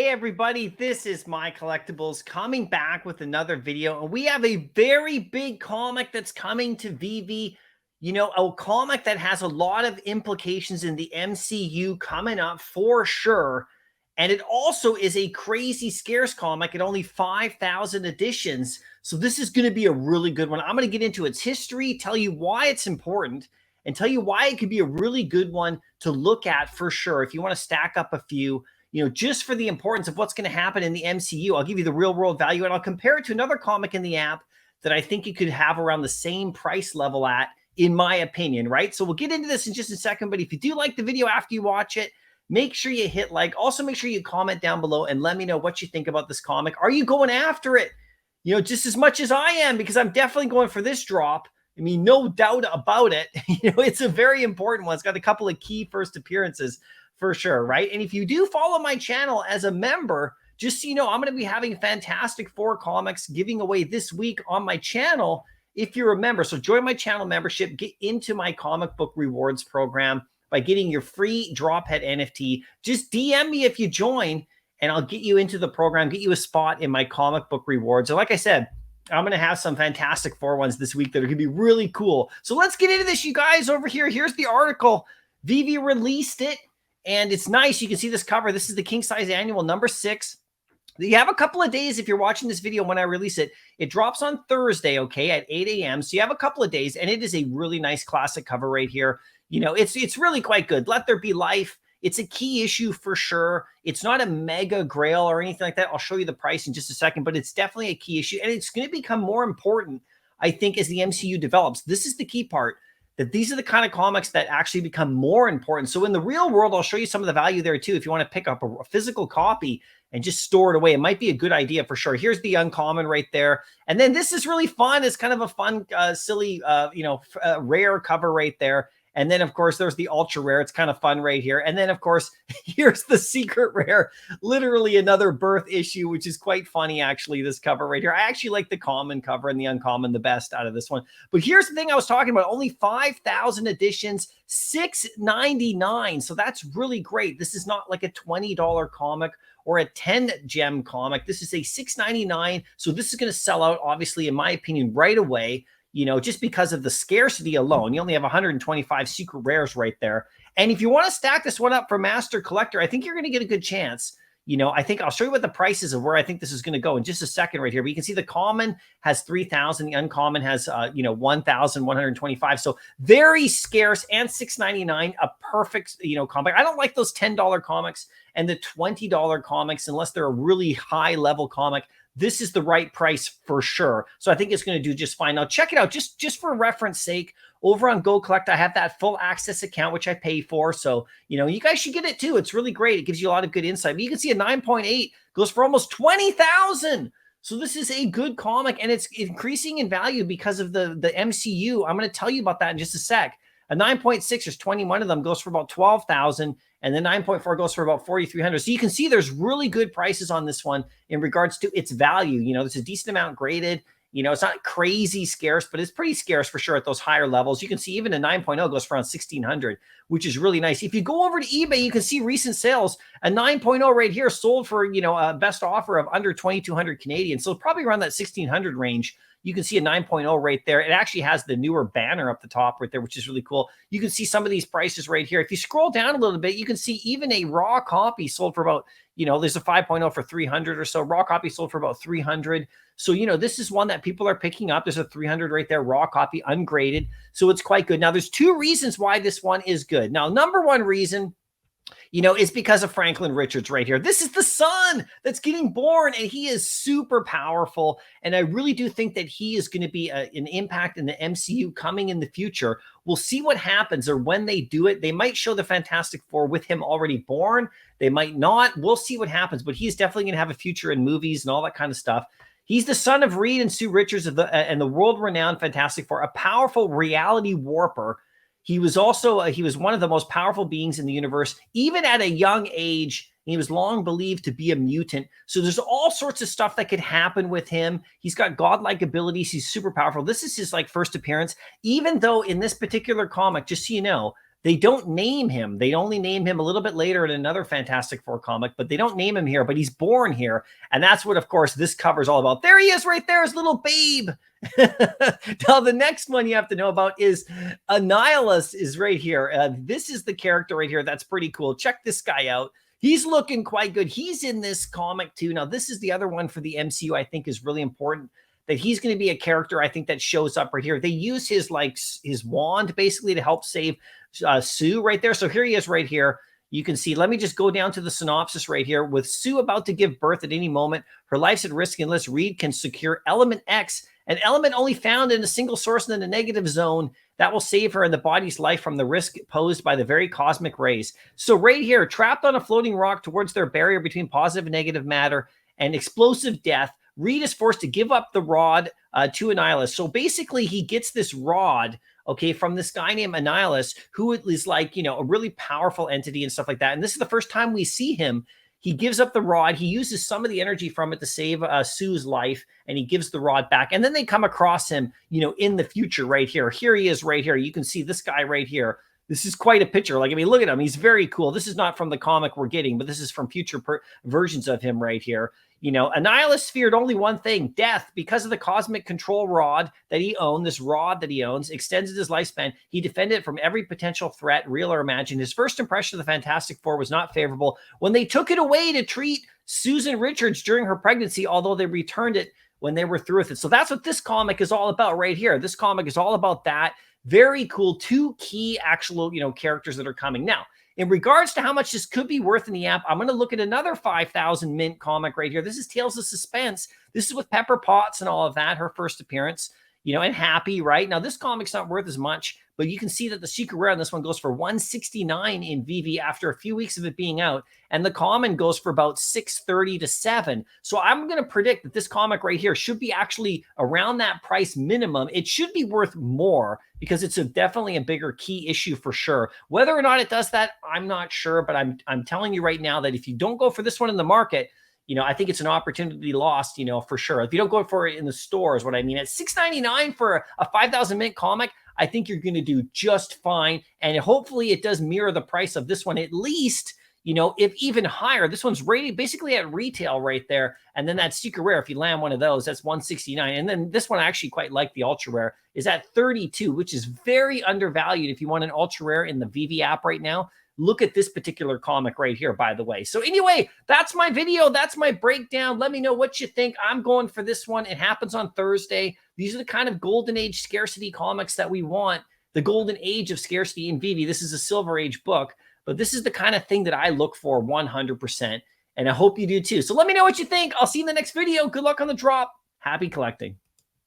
Hey everybody, this is My Collectables coming back with another video, and we have a very big comic that's coming to Veve. A comic that has a lot of implications in the MCU coming up for sure. And it also is a crazy scarce comic at only 5,000 editions. So this is going to be a really good one. I'm going to get into its history, tell you why it's important, and tell you why it could be a really good one to look at for sure if you want to stack up a few. Just for the importance of what's going to happen in the MCU. I'll give you the real world value, and I'll compare it to another comic in the app that I think you could have around the same price level at, in my opinion, right? So we'll get into this in just a second, but if you do like the video after you watch it, make sure you hit like. Also, make sure you comment down below and let me know what you think about this comic. Are you going after it? Just as much as I am, because I'm definitely going for this drop. I mean, no doubt about it. It's a very important one. It's got a couple of key first appearances for sure, right? And if you do follow my channel as a member, just so you know, I'm going to be having Fantastic Four comics giving away this week on my channel if you're a member. So join my channel membership, get into my comic book rewards program by getting your free Drophead NFT. Just DM me if you join, and I'll get you into the program, get you a spot in my comic book rewards. So like I said, I'm going to have some Fantastic Four ones this week that are going to be really cool. So let's get into this, you guys. Over here, here's the article. Veve released it. And it's nice. You can see this cover. This is the King Size Annual number 6. You have a couple of days if you're watching this video when I release it. It drops on Thursday, okay, at 8 a.m. So you have a couple of days, and it is a really nice classic cover right here. It's really quite good. Let There Be Life. It's a key issue for sure. It's not a mega grail or anything like that. I'll show you the price in just a second, but it's definitely a key issue, and it's going to become more important, I think, as the MCU develops. This is the key part. That these are the kind of comics that actually become more important. So in the real world, I'll show you some of the value there too. If you want to pick up a physical copy and just store it away, it might be a good idea for sure. Here's the uncommon right there. And then this is really fun. It's kind of a fun, silly, rare cover right there. And then, of course, there's the ultra rare. It's kind of fun right here. And then, of course, here's the secret rare, literally another birth issue, which is quite funny, actually, this cover right here. I actually like the common cover and the uncommon the best out of this one. But here's the thing I was talking about. Only 5,000 editions, $6.99. So that's really great. This is not like a $20 comic or a 10 gem comic. This is a $6.99. So this is going to sell out, obviously, in my opinion, right away. Just because of the scarcity alone. You only have 125 secret rares right there. And if you want to stack this one up for Master Collector, I think you're going to get a good chance. I think I'll show you what the prices of where I think this is going to go in just a second right here. But you can see the common has 3,000. The uncommon has, 1,125. So very scarce, and $6.99, a perfect, comic. I don't like those $10 comics and the $20 comics unless they're a really high level comic. This is the right price for sure. So I think it's going to do just fine. Now check it out, just for reference sake, over on Go Collect, I have that full access account, which I pay for. So, you guys should get it too. It's really great. It gives you a lot of good insight. But you can see a 9.8 goes for almost 20,000. So this is a good comic, and it's increasing in value because of the MCU. I'm going to tell you about that in just a sec. A 9.6, there's 21 of them, goes for about 12,000. And then 9.4 goes for about 4,300. So you can see there's really good prices on this one in regards to its value. There's a decent amount graded. It's not crazy scarce, but it's pretty scarce for sure at those higher levels. You can see even a 9.0 goes for around 1,600, which is really nice. If you go over to eBay, you can see recent sales. A 9.0 right here sold for, a best offer of under 2,200 Canadian. So probably around that 1,600 range. You can see a 9.0 right there. It actually has the newer banner up the top right there, which is really cool. You can see some of these prices right here. If you scroll down a little bit, you can see even a raw copy sold for about, there's a 5.0 for 300 or so. Raw copy sold for about 300. So, this is one that people are picking up. There's a 300 right there, raw copy, ungraded. So it's quite good. Now, there's two reasons why this one is good. Now, number one reason, it's because of Franklin Richards right here. This is the son that's getting born, and he is super powerful. And I really do think that he is going to be an impact in the MCU coming in the future. We'll see what happens, or when they do it. They might show the Fantastic Four with him already born. They might not. We'll see what happens. But he's definitely going to have a future in movies and all that kind of stuff. He's the son of Reed and Sue Richards and the world-renowned Fantastic Four, a powerful reality warper. He was also he was one of the most powerful beings in the universe, even at a young age. He was long believed to be a mutant. So there's all sorts of stuff that could happen with him. He's got godlike abilities. He's super powerful. This is his first appearance, even though in this particular comic, just so you know, They don't name him. They only name him a little bit later in another Fantastic Four comic, but they don't name him here, but he's born here. And that's what, of course, this cover is all about. There he is right there, his little babe. Now, the next one you have to know about is Annihilus is right here. This is the character right here. That's pretty cool. Check this guy out. He's looking quite good. He's in this comic too. Now, this is the other one for the MCU I think is really important, that he's going to be a character I think that shows up right here. They use his his wand basically to help save Sue right there. So here he is right here. You can see, let me just go down to the synopsis right here. With Sue about to give birth at any moment, her life's at risk unless Reed can secure Element X, an element only found in a single source in the negative zone that will save her and the body's life from the risk posed by the very cosmic rays. So right here, trapped on a floating rock towards their barrier between positive and negative matter and explosive death, Reed is forced to give up the rod to Annihilus. So basically, he gets this rod, okay, from this guy named Annihilus, who is like, you know, a really powerful entity and stuff like that. And this is the first time we see him. He gives up the rod. He uses some of the energy from it to save Sue's life, and he gives the rod back. And then they come across him, you know, in the future right here. Here he is right here. You can see this guy right here. This is quite a picture. Like, I mean, look at him. He's very cool. This is not from the comic we're getting, but this is from future versions of him right here. You know, Annihilus feared only one thing, death, because of the cosmic control rod that he owned. This rod that he owns extends his lifespan. He defended it from every potential threat, real or imagined. His first impression of the Fantastic Four was not favorable when they took it away to treat Susan Richards during her pregnancy, although they returned it when they were through with it. So that's what this comic is all about right here. This comic is all about that. Very cool. Two key actual, you know, characters that are coming. Now, in regards to how much this could be worth in the app, I'm going to look at another 5,000 mint comic right here. This is Tales of Suspense. This is with Pepper Potts and all of that, her first appearance, you know, and Happy, right? Now, this comic's not worth as much, but you can see that the secret rare on this one goes for $169 in Veve after a few weeks of it being out, and the common goes for about $630 to $7. So I'm going to predict that this comic right here should be actually around that price minimum. It should be worth more because it's definitely a bigger key issue for sure. Whether or not it does that, I'm not sure, but I'm telling you right now that if you don't go for this one in the market, you know, I think it's an opportunity lost, you know, for sure. If you don't go for it in the stores, what I mean, at $6.99 for a 5,000 mint comic, I think you're going to do just fine. And hopefully it does mirror the price of this one, at least, you know, if even higher. This one's rated basically at retail right there. And then that secret rare, if you land one of those, that's $169. And then this one I actually quite like, the ultra rare, is at $32, which is very undervalued. If you want an ultra rare in the Veve app right now, look at this particular comic right here, by the way. So anyway, that's my video. That's my breakdown. Let me know what you think. I'm going for this one. It happens on Thursday. These are the kind of golden age scarcity comics that we want. The golden age of scarcity in Veve. This is a silver age book, but this is the kind of thing that I look for 100%. And I hope you do too. So let me know what you think. I'll see you in the next video. Good luck on the drop. Happy collecting.